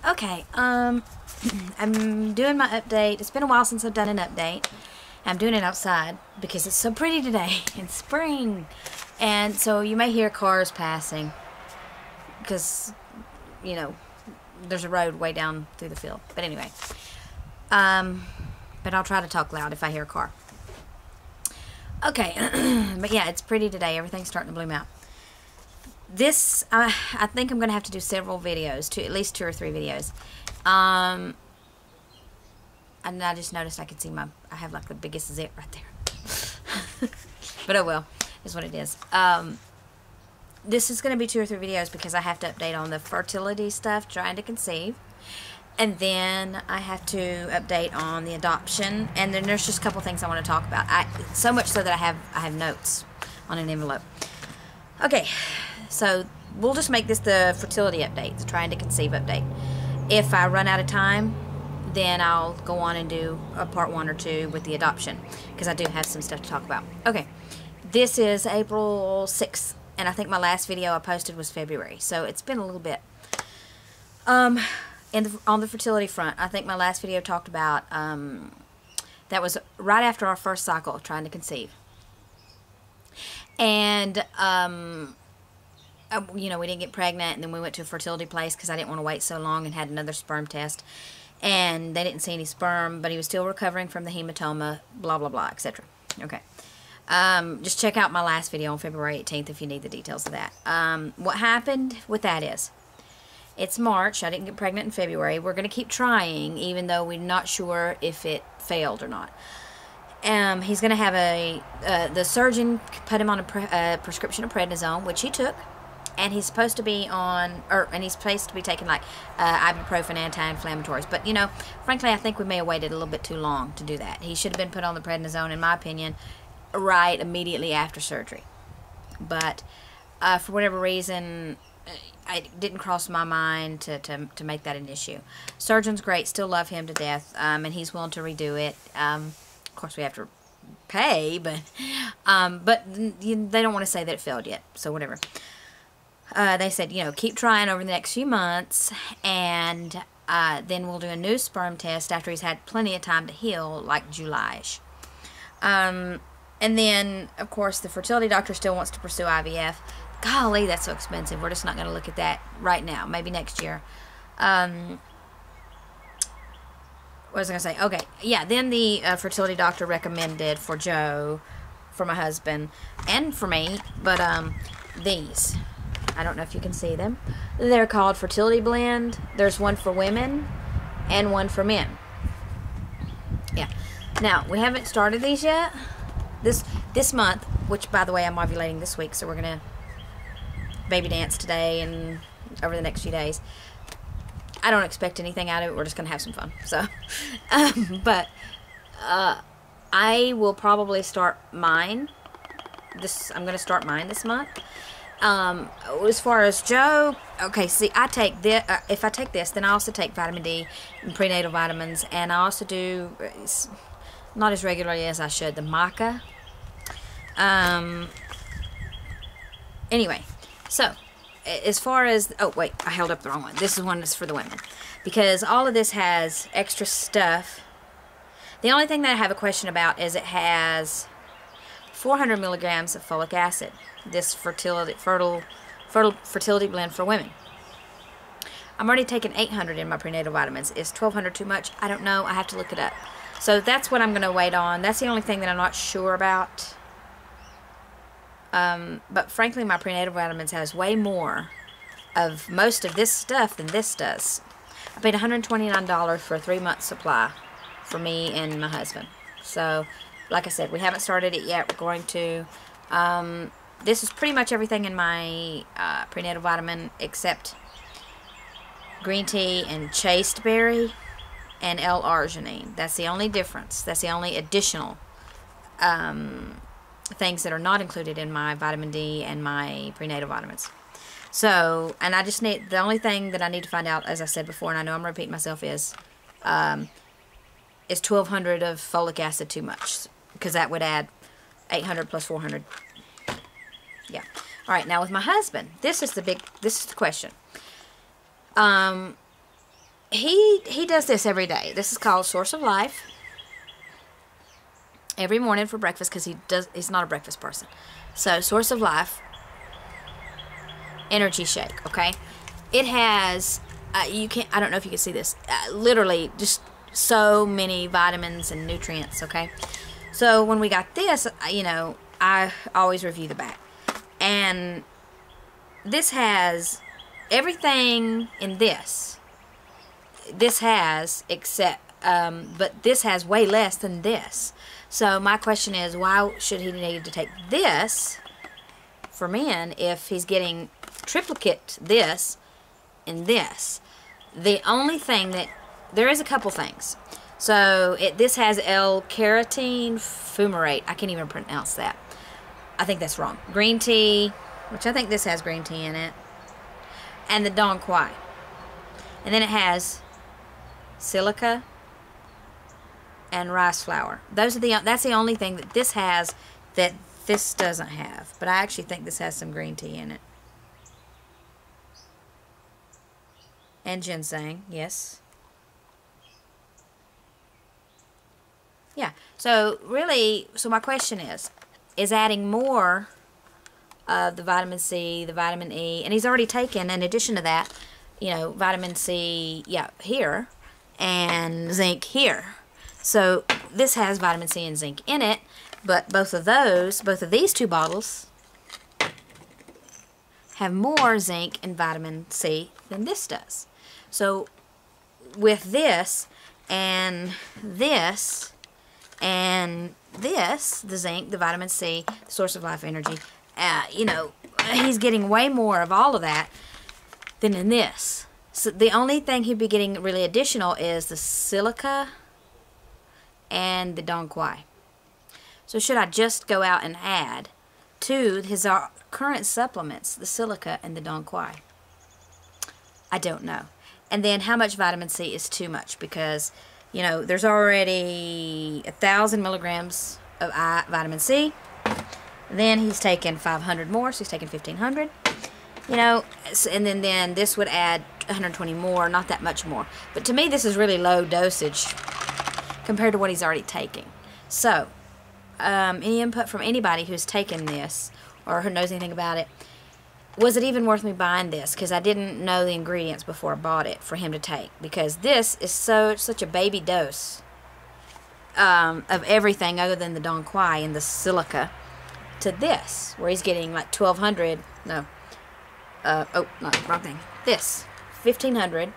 Okay, I'm doing my update. It's been a while since I've done an update. I'm doing it outside because it's so pretty today. It's spring. And so you may hear cars passing because, you know, there's a road way down through the field. But anyway, but I'll try to talk loud if I hear a car. Okay, but yeah, it's pretty today. Everything's starting to bloom out. This, I think I'm going to have to do several videos, at least 2 or 3 videos. And I just noticed I could see I have like the biggest zit right there. But oh well, is what it is. This is going to be 2 or 3 videos because I have to update on the fertility stuff, trying to conceive. And then I have to update on the adoption. And then there's just a couple things I want to talk about. So much so that I have notes on an envelope. Okay. So we'll just make this the fertility update, the trying to conceive update. If I run out of time, then I'll go on and do a part 1 or 2 with the adoption, because I do have some stuff to talk about. Okay, this is April 6th, and I think my last video I posted was February, so it's been a little bit. On the fertility front, I think my last video talked about, that was right after our first cycle of trying to conceive. And, you know, we didn't get pregnant, and then we went to a fertility place because I didn't want to wait so long, and had another sperm test, and they didn't see any sperm, but he was still recovering from the hematoma, blah blah blah, etc. Okay, just check out my last video on February 18th if you need the details of that. What happened with that is, it's March. I didn't get pregnant in February. We're going to keep trying, even though we're not sure if it failed or not. He's going to have the surgeon put him on a prescription of prednisone, which he took. And he's supposed to be on, and he's supposed to be taking like ibuprofen, anti-inflammatories. But, you know, frankly, I think we may have waited a little bit too long to do that. He should have been put on the prednisone, in my opinion, right immediately after surgery. But for whatever reason, it didn't cross my mind to make that an issue. Surgeon's great, still love him to death, and he's willing to redo it. Of course, we have to pay, but they don't want to say that it failed yet, so whatever. They said, you know, keep trying over the next few months, and then we'll do a new sperm test after he's had plenty of time to heal, like July-ish. And then, of course, the fertility doctor still wants to pursue IVF. Golly, that's so expensive. We're just not going to look at that right now. Maybe next year. What was I going to say? Okay, yeah, then the fertility doctor recommended for Joe, for my husband, and for me, but these. I don't know if you can see them. They're called Fertility Blend. There's one for women and one for men. Yeah. Now, we haven't started these yet. This month, which, by the way, I'm ovulating this week, so we're going to baby dance today and over the next few days. I don't expect anything out of it. We're just going to have some fun. So, but I will probably start mine. I'm going to start mine this month. As far as Joe, okay, see, I take this, if I take this, then I also take vitamin D and prenatal vitamins, and I also do, not as regularly as I should, the maca. Anyway, so, as far as, oh, wait, I held up the wrong one. This is one that's for the women, because all of this has extra stuff. The only thing that I have a question about is it has 400 milligrams of folic acid. This fertility blend for women. I'm already taking 800 in my prenatal vitamins. Is 1200 too much? I don't know. I have to look it up. So that's what I'm going to wait on. That's the only thing that I'm not sure about. But frankly, my prenatal vitamins has way more of most of this stuff than this does. I paid $129 for a 3-month supply for me and my husband. So, like I said, we haven't started it yet. We're going to. This is pretty much everything in my prenatal vitamin except green tea and chasteberry and L-arginine. That's the only difference. That's the only additional things that are not included in my vitamin D and my prenatal vitamins. So, and I just need, the only thing that I need to find out, as I said before, and I know I'm repeating myself, is 1,200 of folic acid too much? Because that would add 800 plus 400. Yeah. All right. Now with my husband, this is the question. he does this every day. This is called Source of Life. Every morning for breakfast, because he's not a breakfast person. So Source of Life energy shake, okay? It has I don't know if you can see this, literally just so many vitamins and nutrients, okay? So when we got this, you know, I always review the back, and this has everything in this has, except but this has way less than this. So my question is, why should he need to take this for men if he's getting triplicate this and this? The only thing that, there is a couple things. So this has L-carotene fumarate. I can't even pronounce that. I think that's wrong. Green tea, which I think this has green tea in it, and the Dong Quai. And then it has silica and rice flour. That's the only thing that this has that this doesn't have. But I actually think this has some green tea in it. And ginseng, yes. Yeah, so really, so my question is adding more of the vitamin C, the vitamin E, and he's already taken, in addition to that, you know, vitamin C, yeah, here, and zinc here. So this has vitamin C and zinc in it, but both of these two bottles have more zinc and vitamin C than this does. So with this and this and this, the zinc, the vitamin C, the Source of Life energy, you know, he's getting way more of all of that than in this. So the only thing he'd be getting really additional is the silica and the Dong Quai. So should I just go out and add to his current supplements the silica and the Dong Quai? I don't know. And then how much vitamin C is too much? Because, you know, there's already 1,000 milligrams of vitamin C. Then he's taken 500 more, so he's taken 1,500. You know, and then this would add 120 more, not that much more. But to me, this is really low dosage compared to what he's already taking. So, any input from anybody who's taken this or who knows anything about it? Was it even worth me buying this? Because I didn't know the ingredients before I bought it for him to take. Because this is such a baby dose of everything other than the Dong Quai and the silica to this, where he's getting like 1,200. No. Oh, no, wrong thing. This, 1,500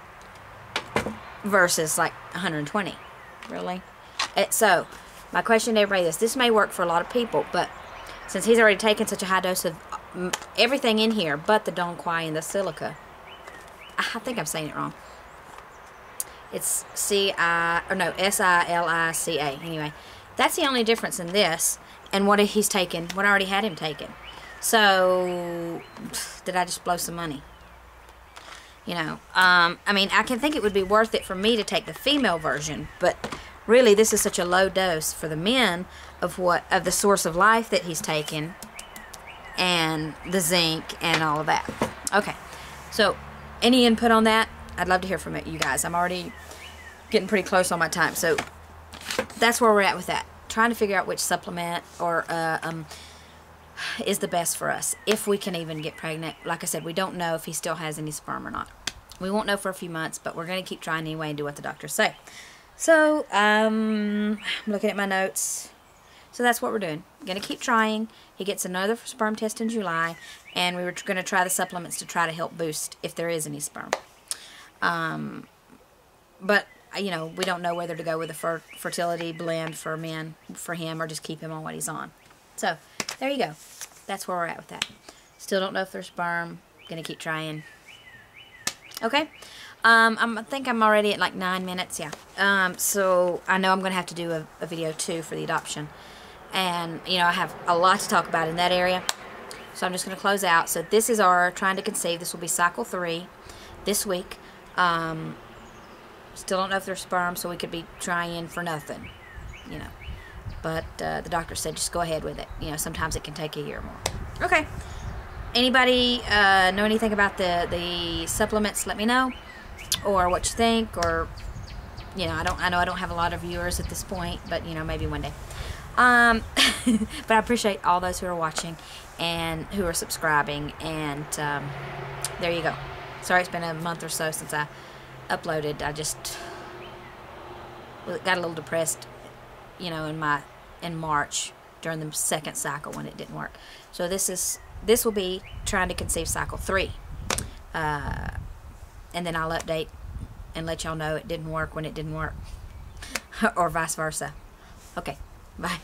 versus like 120. Really? So, my question to everybody is, this may work for a lot of people, but since he's already taken such a high dose of everything in here but the Dong Quai and the silica, I think I'm saying it wrong. It's S-I-L-I-C-A. Anyway, that's the only difference in this and what he's taken, what I already had him taken. So, did I just blow some money? You know, I mean, I can think it would be worth it for me to take the female version, but really this is such a low dose for the men of the Source of Life that he's taken and the zinc and all of that. Okay, so any input on that? I'd love to hear from you guys. I'm already getting pretty close on my time, so that's where we're at with that. Trying to figure out which supplement or is the best for us, if we can even get pregnant. Like I said, we don't know if he still has any sperm or not. We won't know for a few months, but we're going to keep trying anyway and do what the doctors say. So, I'm looking at my notes. So that's what we're doing. Going to keep trying. He gets another sperm test in July, and we were going to try the supplements to try to help boost if there is any sperm. But, you know, we don't know whether to go with a fertility blend for men, for him, or just keep him on what he's on. So, there you go. That's where we're at with that. Still don't know if there's sperm. Going to keep trying. Okay? I think I'm already at like 9 minutes, yeah. So I know I'm going to have to do a video too for the adoption. And, you know, I have a lot to talk about in that area. So I'm just going to close out. So this is our trying to conceive. This will be cycle 3 this week. Still don't know if there's sperm, so we could be trying for nothing, you know. But the doctor said just go ahead with it. You know, sometimes it can take a year or more. Okay. Anybody know anything about the supplements, let me know. or what you think, or, you know, I know I don't have a lot of viewers at this point, but, you know, maybe one day. But I appreciate all those who are watching and who are subscribing, and there you go. Sorry it's been a month or so since I uploaded. I just got a little depressed, you know, in March during the second cycle when it didn't work. So this will be trying to conceive cycle 3, and then I'll update and let y'all know it didn't work when it didn't work, or vice versa. Okay, bye.